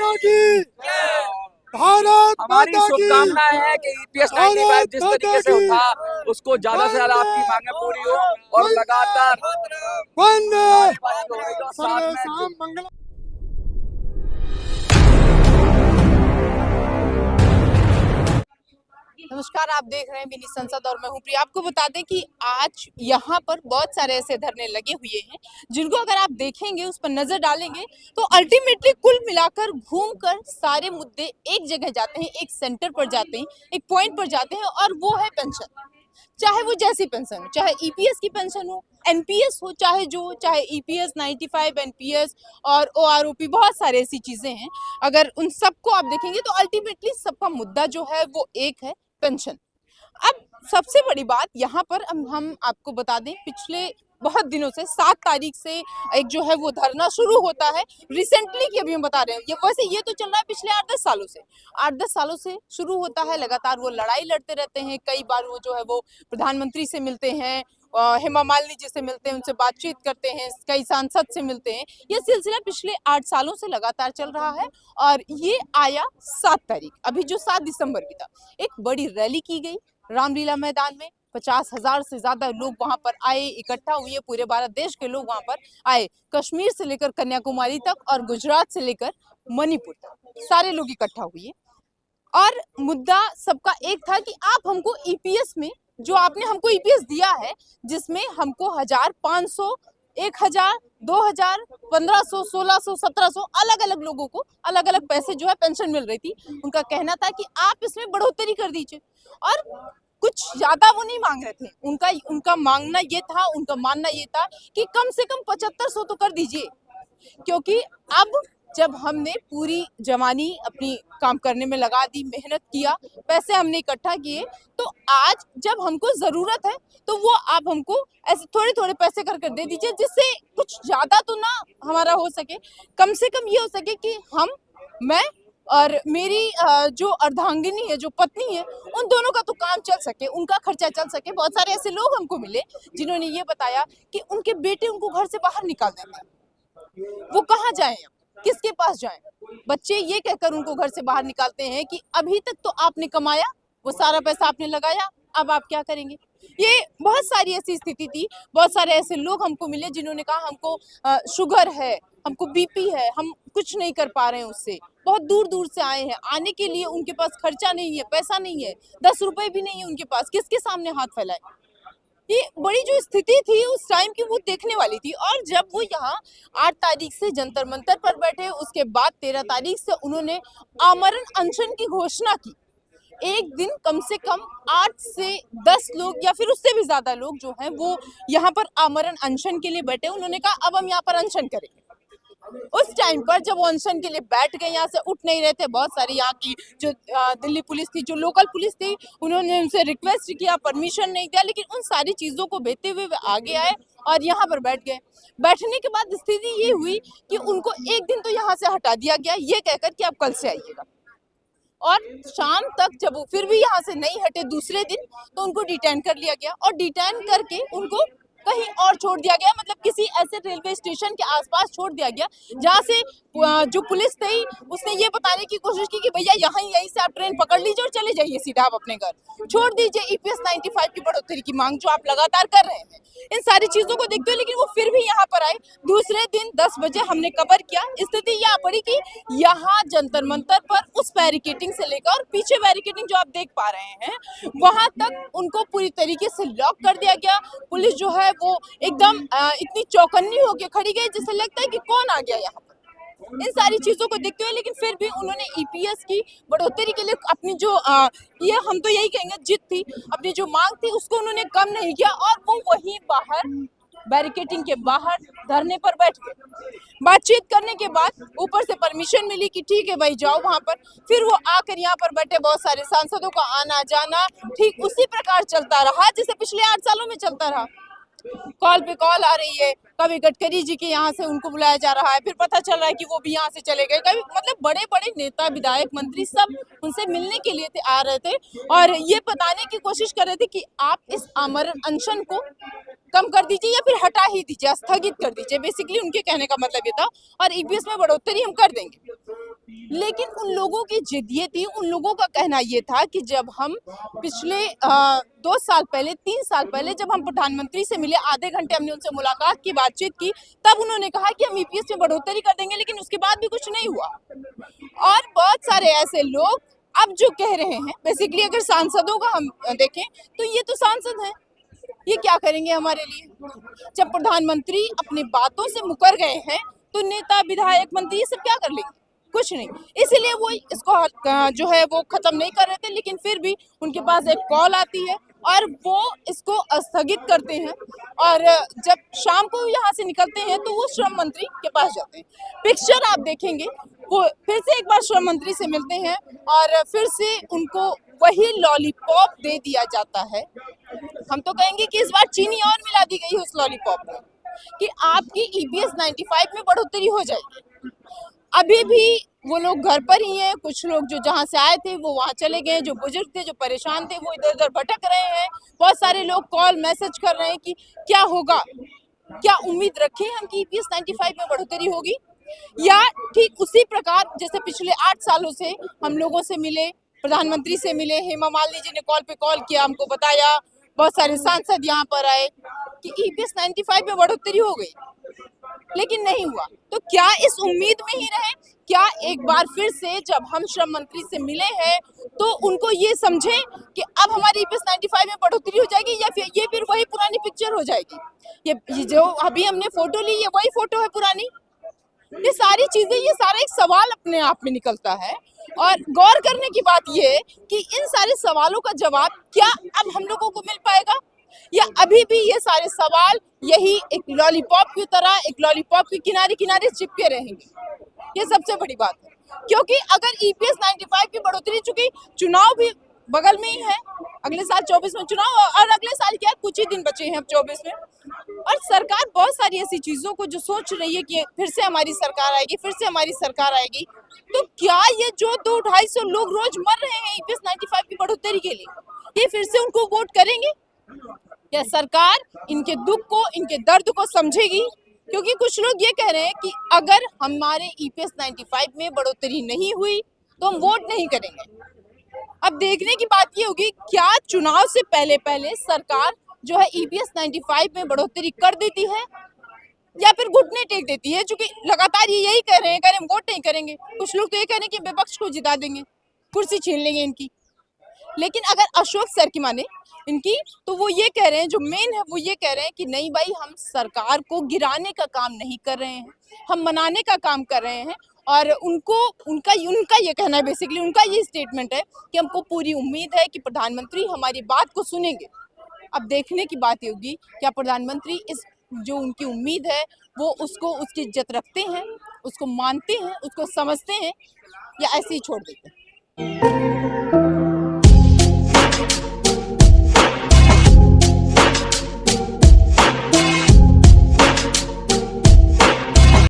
माता की, भारत हमारी माता की, शुभकामनाएं है कि ईपीएस 95 जिस तरीके से उठा उसको ज्यादा से ज्यादा आपकी मांगे पूरी हो और लगातार वंदे नारेबाजी हो रही हो साथ में सर्वेषां मंगलम। नमस्कार, आप देख रहे हैं मिनी संसद और मैं हूं प्रिया। आपको बता दें कि आज यहाँ पर बहुत सारे ऐसे धरने लगे हुए हैं जिनको अगर आप देखेंगे, उस पर नजर डालेंगे तो अल्टीमेटली कुल मिलाकर घूमकर सारे मुद्दे एक जगह जाते हैं, एक सेंटर पर जाते हैं, एक पॉइंट पर जाते हैं और वो है पेंशन। चाहे वो जैसी पेंशन हो, चाहे ईपीएस की पेंशन हो, एनपीएस हो, चाहे ईपीएस 95 एनपीएस और ओआरओपी, बहुत सारे ऐसी चीजें हैं। अगर उन सबको आप देखेंगे तो अल्टीमेटली सबका मुद्दा जो है वो एक है, पेंशन। अब सबसे बड़ी बात यहाँ पर हम आपको बता दें, पिछले बहुत दिनों से 7 तारीख से एक जो है वो धरना शुरू होता है। रिसेंटली की अभी हम बता रहे हैं, ये वैसे ये तो चल रहा है पिछले 8-10 सालों से। 8-10 सालों से शुरू होता है, लगातार वो लड़ाई लड़ते रहते हैं। कई बार वो जो है वो प्रधानमंत्री से मिलते हैं, हेमा मालिनी जी से मिलते हैं, उनसे बातचीत करते हैं, कई सांसद से मिलते हैं। ये सिलसिला पिछले 8 सालों से लगातार चल रहा है और ये आया 7 तारीख, अभी जो 7 दिसंबर भी था, एक बड़ी रैली की गई रामलीला मैदान में। 50,000 से ज्यादा लोग वहां पर आए, इकट्ठा हुए। पूरे भारत देश के लोग वहां पर आए, कश्मीर से लेकर कन्याकुमारी तक और गुजरात से लेकर मणिपुर तक सारे लोग इकट्ठा हुए। और मुद्दा सबका एक था कि आप हमको ईपीएस में, जो आपने हमको ईपीएस दिया है, जिसमें हमको 1,500, 1,000, 2,000, 1,500, 1,600, 1,700 अलग अलग लोगों को अलग अलग पैसे जो है पेंशन मिल रही थी। उनका कहना था कि आप इसमें बढ़ोतरी कर दीजिए और कुछ ज्यादा वो नहीं मांग रहे थे। उनका मांगना ये था, उनका मानना ये था कि कम से कम 7500 तो कर दीजिए, क्योंकि अब जब हमने पूरी जवानी अपनी काम करने में लगा दी, मेहनत किया, पैसे हमने इकट्ठा किए, तो आज जब हमको जरूरत है तो वो आप हमको ऐसे थोड़े थोड़े पैसे कर कर दे दीजिए, जिससे कुछ ज्यादा तो ना हमारा हो सके, कम से कम ये हो सके कि मैं और मेरी जो अर्धांगिनी है, जो पत्नी है, उन दोनों का तो काम चल सके, उनका खर्चा चल सके। बहुत सारे ऐसे लोग हमको मिले जिन्होंने ये बताया कि उनके बेटे उनको घर से बाहर निकाल देते हैं, वो कहाँ जाएं, किसके पास जाएं। बच्चे ये कहकर उनको घर से बाहर निकालते हैं कि अभी तक तो आपने कमाया, वो सारा पैसा आपने लगाया, अब आप क्या करेंगे। ये बहुत सारी ऐसी स्थिति थी। बहुत सारे ऐसे लोग हमको मिले जिन्होंने कहा हमको शुगर है, हमको बीपी है, हम कुछ नहीं कर पा रहे हैं उससे, बहुत दूर दूर से आए हैं, आने के लिए उनके पास खर्चा नहीं है, पैसा नहीं है, 10 रुपए भी नहीं है उनके पास, किसके सामने हाथ फैलाए। ये बड़ी जो स्थिति थी उस टाइम की, वो देखने वाली थी। और जब वो यहाँ 8 तारीख से जंतर मंतर पर बैठे, उसके बाद 13 तारीख से उन्होंने आमरण अनशन की घोषणा की। एक दिन कम से कम 8 से 10 लोग या फिर उससे भी ज्यादा लोग जो हैं वो यहाँ पर आमरण अनशन के लिए बैठे। उन्होंने कहा अब हम यहाँ पर अनशन करेंगे। उस टाइम पर जब वो अनशन के लिए बैठ गए, यहाँ से उठ नहीं रहे थे, बहुत सारी यहाँ की जो दिल्ली पुलिस थी, जो लोकल पुलिस थी, उन्होंने उनसे रिक्वेस्ट किया, परमिशन नहीं दिया, लेकिन उन सारी चीजों को भेजते हुए वे आगे आए और यहाँ पर बैठ गए। बैठने के बाद स्थिति ये हुई कि उनको एक दिन तो यहाँ से हटा दिया गया, ये कहकर कि आप कल से आइएगा। और शाम तक जब वो फिर भी यहाँ से नहीं हटे, दूसरे दिन तो उनको डिटेन कर लिया गया और डिटेन करके उनको कहीं और छोड़ दिया गया, मतलब किसी ऐसे रेलवे स्टेशन के आसपास छोड़ दिया गया जहाँ से जो पुलिस थी उसने ये बताने की कोशिश की कि भैया यहीं से आप ट्रेन पकड़ लीजिए और चले जाइए सीधा आप अपने घर, छोड़ दीजिए ईपीएस 95 की बढ़ोतरी की मांग जो आप लगातार कर रहे हैं। इन सारी चीजों को देखते हुए लेकिन वो फिर भी यहाँ पर आए। दूसरे दिन 10 बजे हमने कवर किया, स्थिति यहाँ पड़ी कि यहाँ जंतर मंतर पर उस बैरिकेडिंग से लेकर और पीछे बैरिकेडिंग जो आप देख पा रहे हैं, वहां तक उनको पूरी तरीके से लॉक कर दिया गया। पुलिस जो है वो एकदम इतनी चौकन्नी होकर खड़ी गई जैसे लगता है कि कौन आ गया यहाँ पर। इन सारी चीजों को देखते हुए लेकिन फिर भी उन्होंने ईपीएस की बढ़ोतरी के लिए अपनी जो ये हम तो यही कहेंगे जिद थी, अपनी जो मांग थी उसको उन्होंने कम नहीं किया और वो वहीं बाहर बैरिकेडिंग के बाहर धरने पर बैठ गए। बातचीत करने के बाद ऊपर से परमिशन मिली कि ठीक है भाई जाओ वहां पर। फिर वो आकर यहाँ पर बैठे, बहुत सारे सांसदों का आना जाना ठीक उसी प्रकार चलता रहा जैसे पिछले 8 सालों में चलता रहा। कॉल पे कॉल आ रही है, कभी गडकरी जी के यहाँ से उनको बुलाया जा रहा है, फिर पता चल रहा है कि वो भी यहाँ से चले गए, कभी मतलब बड़े बड़े नेता, विधायक, मंत्री सब उनसे मिलने के लिए आ रहे थे और ये बताने की कोशिश कर रहे थे कि आप इस आमरण अनशन को कम कर दीजिए या फिर हटा ही दीजिए, स्थगित कर दीजिए। बेसिकली उनके कहने का मतलब ये था और ईपीएस में बढ़ोतरी हम कर देंगे। लेकिन उन लोगों की जिद ये थी, उन लोगों का कहना ये था कि जब हम पिछले 2 साल पहले 3 साल पहले जब हम प्रधानमंत्री से मिले, आधे घंटे हमने उनसे मुलाकात की, बातचीत की, तब उन्होंने कहा कि हम ईपीएस में बढ़ोतरी कर देंगे, लेकिन उसके बाद भी कुछ नहीं हुआ। और बहुत सारे ऐसे लोग अब जो कह रहे हैं, बेसिकली अगर सांसदों का हम देखें तो ये तो सांसद हैं, ये क्या करेंगे हमारे लिए? जब प्रधानमंत्री अपनी बातों से मुकर गए हैं तो नेता, विधायक, मंत्री ये सब क्या कर लेंगे? कुछ नहीं। इसीलिए वो इसको जो है वो खत्म नहीं कर रहे थे, लेकिन फिर भी उनके पास एक कॉल आती है और वो इसको स्थगित करते हैं। और जब शाम को यहाँ से निकलते हैं तो वो श्रम मंत्री के पास जाते हैं। पिक्चर आप देखेंगे, वो फिर से एक बार श्रम मंत्री से मिलते हैं और फिर से उनको वही लॉलीपॉप दे दिया जाता है। हम तो कहेंगे कि इस बार चीनी और मिला दी गई है उस लॉलीपॉप में कि आपकी ईपीएस 95 में बढ़ोतरी हो जाएगी। अभी भी वो लोग घर पर ही हैं, कुछ लोग जो जहाँ से आए थे वो वहाँ चले गए, जो बुजुर्ग थे, जो परेशान थे, वो इधर उधर भटक रहे हैं। बहुत सारे लोग कॉल मैसेज कर रहे हैं कि क्या होगा, क्या उम्मीद रखें हम कि ईपीएस 95 में बढ़ोतरी होगी, या ठीक उसी प्रकार जैसे पिछले 8 सालों से हम लोगों से मिले, प्रधानमंत्री से मिले, हेमा मालिनी जी ने कॉल पे कॉल किया, हमको बताया, बहुत सारे सांसद यहाँ पर आए कि ईपीएस 95 में बढ़ोतरी हो गई, लेकिन नहीं हुआ। तो क्या इस उम्मीद में ही रहे? क्या एक बार फिर से जब हम श्रम मंत्री से मिले हैं तो उनको ये समझें कि अब हमारी ईपीएस 95 में बढ़ोतरी हो जाएगी, या फिर ये फिर वही पुरानी पिक्चर हो जाएगी? ये जो अभी हमने फोटो ली, ये वही फोटो है पुरानी? ये सारी चीजें, ये सारा एक सवाल अपने आप में निकलता है। और गौर करने की बात ये है कि इन सारे सवालों का जवाब क्या अब हम लोगों को मिल पाएगा, या अभी भी ये सारे सवाल यही एक लॉलीपॉप की तरह, एक लॉलीपॉप के किनारे किनारे चिपके रहेंगे? ये सबसे बड़ी बात है, क्योंकि अगर ईपीएस 95 की बढ़ोतरी, चूंकि चुनाव भी बगल में ही है, अगले साल 24 में चुनाव, और अगले साल क्या कुछ ही दिन बचे हैं अब 24 में, और सरकार बहुत सारी ऐसी चीजों को जो सोच रही है कि फिर से हमारी सरकार आएगी, फिर से हमारी सरकार आएगी, तो क्या ये जो 200-250 लोग रोज मर रहे हैं ईपीएस 95 की बढ़ोतरी के लिए, ये फिर से उनको वोट करेंगे? या सरकार इनके दुख को, इनके दर्द को समझेगी? क्योंकि कुछ लोग ये कह रहे हैं कि अगर हमारे ईपीएस 95 में बढ़ोतरी नहीं हुई तो हम वोट नहीं करेंगे। अब देखने की बात ये होगी, क्या चुनाव से पहले पहले सरकार जो है ईपीएस 95 में बढ़ोतरी कर देती है, या फिर घुटने टेक देती है? क्योंकि लगातार ये यही कह रहे हैं, हम वोट नहीं करेंगे। कुछ लोग तो ये कह रहे हैं कि विपक्ष को जिता देंगे, कुर्सी छीन लेंगे इनकी। लेकिन अगर अशोक सर की माने इनकी, तो वो ये कह रहे हैं, जो मेन है वो ये कह रहे हैं कि नहीं भाई, हम सरकार को गिराने का काम नहीं कर रहे हैं, हम मनाने का काम कर रहे हैं। और उनका ये कहना है, बेसिकली उनका ये स्टेटमेंट है कि हमको पूरी उम्मीद है कि प्रधानमंत्री हमारी बात को सुनेंगे। अब देखने की बात ये होगी, क्या प्रधानमंत्री इस जो उनकी उम्मीद है वो उसको, उसकी इज्जत रखते हैं, उसको मानते हैं, उसको समझते हैं, या ऐसे ही छोड़ देते हैं?